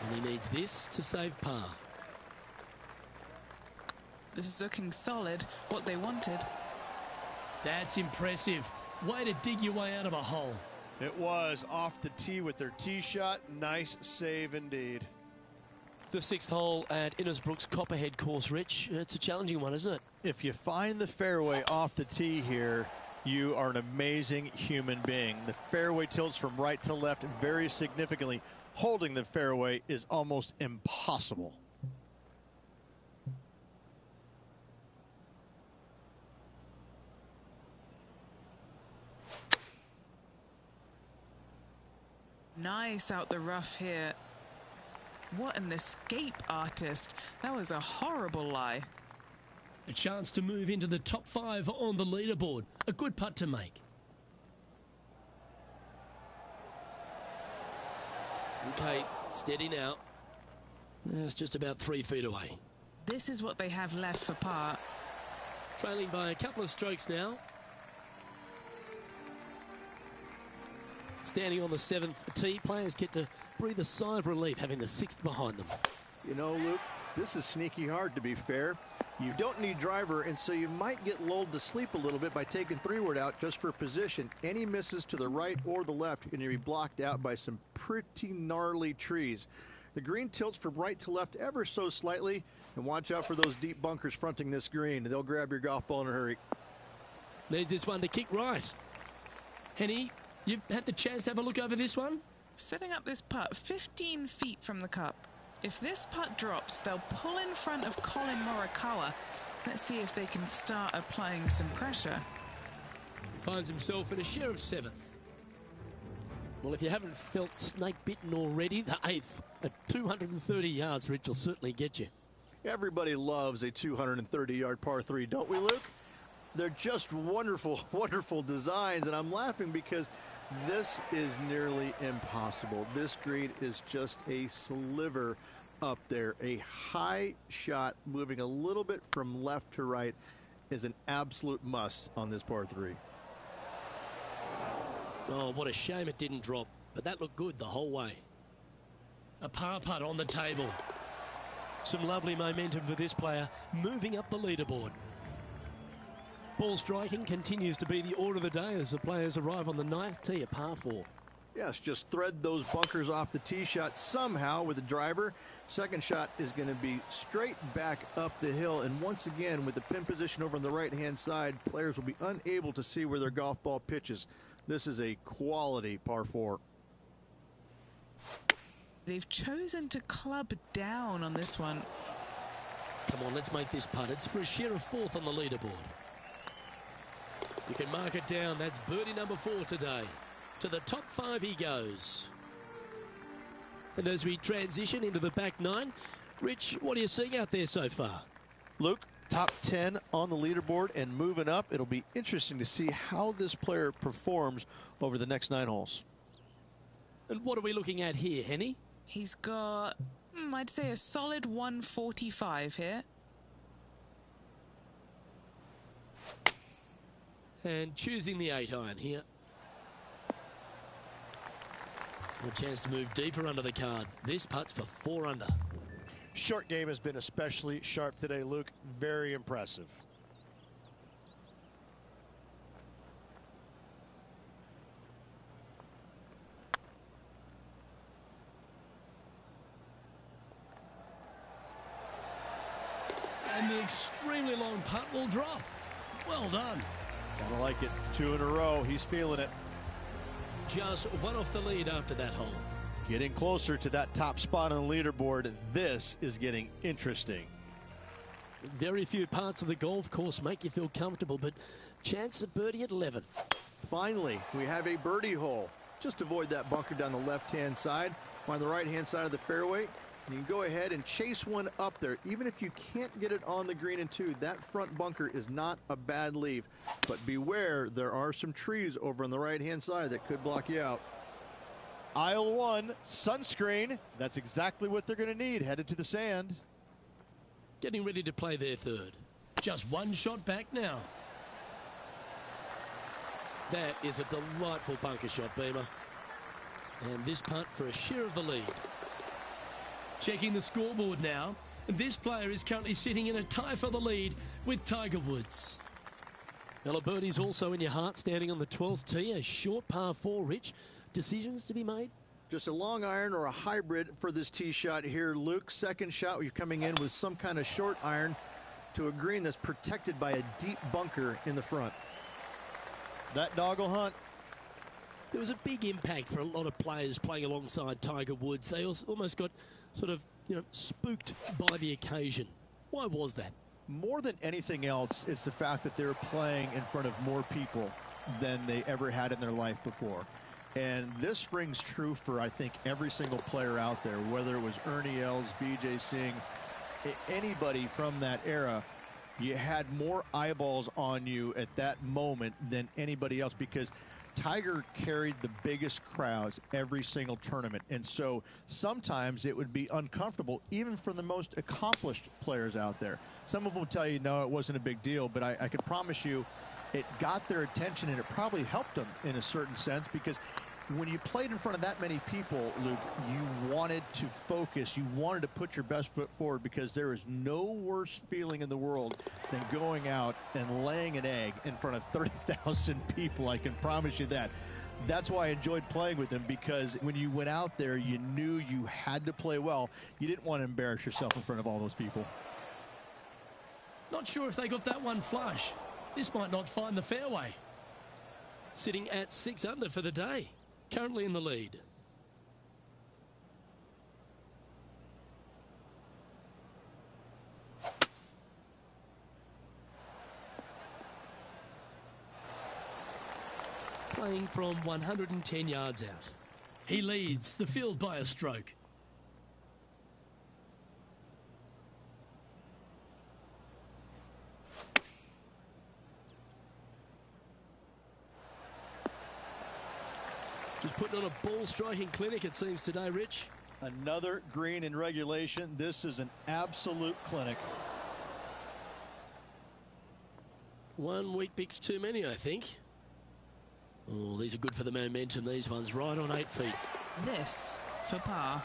And he needs this to save par. This is looking solid, what they wanted. That's impressive. Way to dig your way out of a hole. It was off the tee with their tee shot. Nice save indeed. The sixth hole at Innisbrook's Copperhead course, Rich. It's a challenging one, isn't it? If you find the fairway off the tee here, You are an amazing human being. The fairway tilts from right to left very significantly. Holding the fairway is almost impossible. Nice out the rough here. What an escape artist. That was a horrible lie. A chance to move into the top 5 on the leaderboard. A good putt to make. Okay, steady now. It's just about 3 feet away. This is what they have left for par. Trailing by a couple of strokes now. Standing on the 7th tee, players get to breathe a sigh of relief having the 6th behind them. You know, Luke, this is sneaky hard, to be fair. You don't need driver, and so you might get lulled to sleep a little bit by taking 3-wood out just for position. Any misses to the right or the left, and you'll be blocked out by some pretty gnarly trees. The green tilts from right to left ever so slightly, and watch out for those deep bunkers fronting this green. They'll grab your golf ball in a hurry. Needs this one to kick right. Henny, you've had the chance to have a look over this one? Setting up this putt 15 feet from the cup. If this putt drops, they'll pull in front of Colin Morikawa. Let's see if they can start applying some pressure. He finds himself in a share of 7th. Well, if you haven't felt snake bitten already, the 8th at 230 yards, Rich, will certainly get you. Everybody loves a 230-yard par 3, don't we, Luke? They're just wonderful, wonderful designs, and I'm laughing because this is nearly impossible. This green is just a sliver up there. A high shot moving a little bit from left to right is an absolute must on this par 3. Oh, what a shame it didn't drop, but that looked good the whole way. A par putt on the table. Some lovely momentum for this player, moving up the leaderboard. Ball striking continues to be the order of the day as the players arrive on the 9th tee, a par 4. Yes, just thread those bunkers off the tee shot somehow with the driver. Second shot is going to be straight back up the hill. And once again, with the pin position over on the right-hand side, players will be unable to see where their golf ball pitches. This is a quality par 4. They've chosen to club down on this one. Come on, let's make this putt. It's for a share of 4th on the leaderboard. You can mark it down. That's birdie number 4 today. To the top 5 he goes. And as we transition into the back 9, Rich, what are you seeing out there so far? Luke, top 10 on the leaderboard and moving up. It'll be interesting to see how this player performs over the next 9 holes. And what are we looking at here, Henny? He's got, I'd say, a solid 145 here. And choosing the 8-iron here. A chance to move deeper under the card. This putt's for 4 under. Short game has been especially sharp today, Luke. Very impressive. And the extremely long putt will drop. Well done. I like it. 2 in a row. He's feeling it. Just one off the lead after that hole. Getting closer to that top spot on the leaderboard. This is getting interesting. Very few parts of the golf course make you feel comfortable, but chance of birdie at 11. Finally, we have a birdie hole. Just avoid that bunker down the left-hand side. Find the right-hand side of the fairway. You can go ahead and chase one up there. Even if you can't get it on the green in 2, that front bunker is not a bad leave. But beware, there are some trees over on the right-hand side that could block you out. Aisle 1, sunscreen. That's exactly what they're going to need headed to the sand. Getting ready to play their 3rd. Just one shot back now. That is a delightful bunker shot, Beamer. And this putt for a share of the lead. Checking the scoreboard now. This player is currently sitting in a tie for the lead with Tiger Woods. Well, a birdie's also in your heart, standing on the 12th tee, a short par 4, Rich. Decisions to be made? Just a long iron or a hybrid for this tee shot here, Luke. Second shot, you're coming in with some kind of short iron to a green that's protected by a deep bunker in the front. That doggle hunt. There was a big impact for a lot of players playing alongside Tiger Woods. They almost got sort of, spooked by the occasion. Why was that? More than anything else, it's the fact that they're playing in front of more people than they ever had in their life before. And this rings true for, I think, every single player out there, whether it was Ernie Els, Vijay Singh, anybody from that era. You had more eyeballs on you at that moment than anybody else, because Tiger carried the biggest crowds every single tournament. And so sometimes it would be uncomfortable, even for the most accomplished players out there. Some of them will tell you, no, it wasn't a big deal, but I can promise you it got their attention, and it probably helped them in a certain sense, because when you played in front of that many people, Luke, you wanted to focus. You wanted to put your best foot forward, because there is no worse feeling in the world than going out and laying an egg in front of 30,000 people. I can promise you that. That's why I enjoyed playing with him, because when you went out there, you knew you had to play well. You didn't want to embarrass yourself in front of all those people. Not sure if they got that one flush. This might not find the fairway. Sitting at 6 under for the day. Currently in the lead. Playing from 110 yards out. He leads the field by a stroke. Just putting on a ball striking clinic, it seems, today, Rich. Another green in regulation. This is an absolute clinic. One wheat bix too many, I think. Oh, these are good for the momentum, these ones, right on 8 feet. This for par.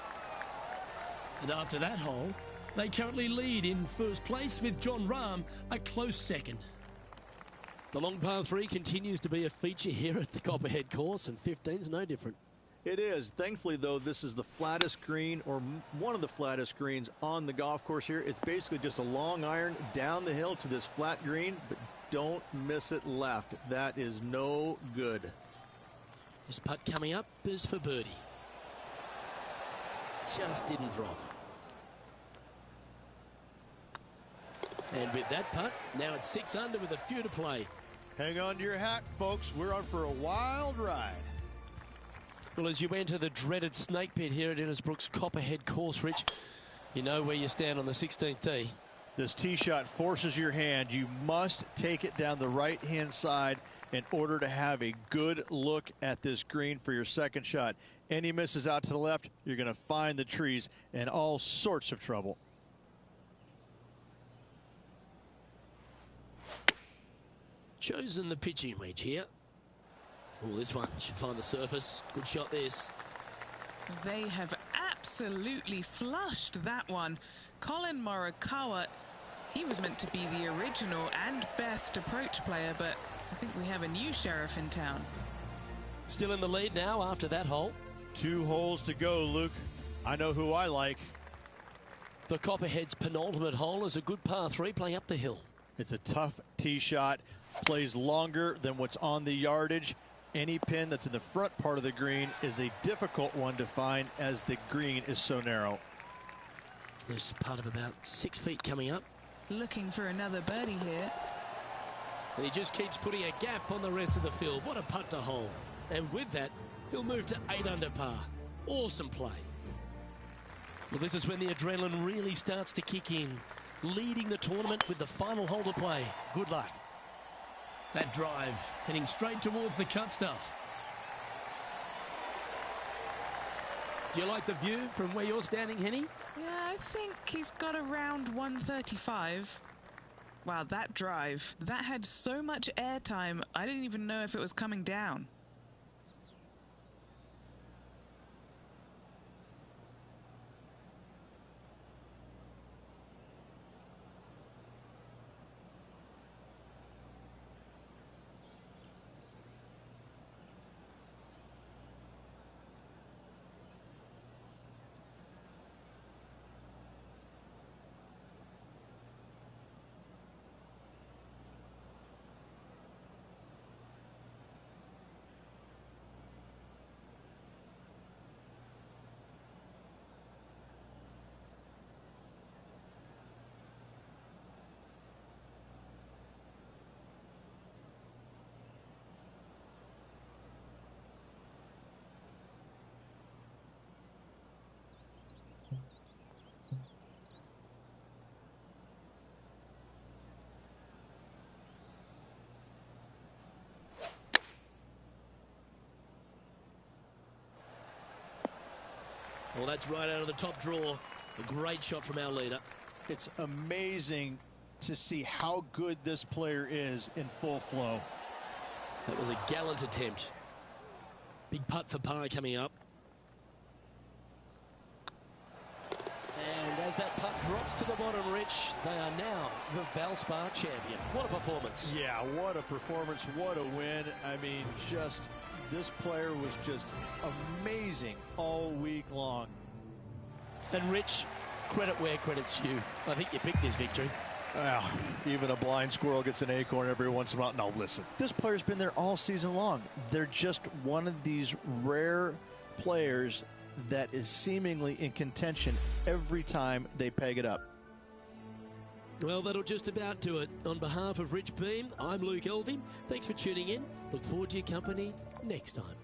And after that hole, they currently lead in first place, with John Rahm a close second. The long par 3 continues to be a feature here at the Copperhead course, and 15's no different. It is. Thankfully, though, this is the flattest green, or one of the flattest greens on the golf course here. It's basically just a long iron down the hill to this flat green, but don't miss it left. That is no good. This putt coming up is for birdie. Just didn't drop. And with that putt, now it's 6 under with a few to play. Hang on to your hat, folks. We're on for a wild ride. Well, as you enter the dreaded snake pit here at Innisbrook's Copperhead course, Rich, you know where you stand on the 16th tee. This tee shot forces your hand. You must take it down the right-hand side in order to have a good look at this green for your second shot. Any misses out to the left, you're going to find the trees and all sorts of trouble. Chosen the pitching wedge here. Oh, this one should find the surface. Good shot, this. They have absolutely flushed that one. Colin Morikawa, he was meant to be the original and best approach player, but I think we have a new sheriff in town. Still in the lead now after that hole. 2 holes to go, Luke. I know who I like. The Copperhead's penultimate hole is a good par 3 playing up the hill. It's a tough tee shot. Plays longer than what's on the yardage. Any pin that's in the front part of the green is a difficult one to find, as the green is so narrow. There's part of about 6 feet coming up. Looking for another birdie here. And he just keeps putting a gap on the rest of the field. What a putt to hole. And with that, he'll move to 8 under par. Awesome play. Well, this is when the adrenaline really starts to kick in. Leading the tournament with the final hole to play. Good luck. That drive heading straight towards the cut stuff. Do you like the view from where you're standing, Henny? Yeah, I think he's got around 135. Wow, that drive. That had so much airtime, I didn't even know if it was coming down. Well, that's right out of the top draw. A great shot from our leader. It's amazing to see how good this player is in full flow. That was a gallant attempt. Big putt for par coming up. And as that putt drops to the bottom, Rich, they are now the Valspar champion. What a performance. Yeah, what a performance, what a win. I mean, just this player was just amazing all week long. And Rich, credit where credit's due. I think you picked this victory. Well, even a blind squirrel gets an acorn every once in a while. No, listen, this player's been there all season long. They're just one of these rare players that is seemingly in contention every time they peg it up. Well, that'll just about do it. On behalf of Rich Beam, I'm Luke Elvey. Thanks for tuning in. Look forward to your company next time.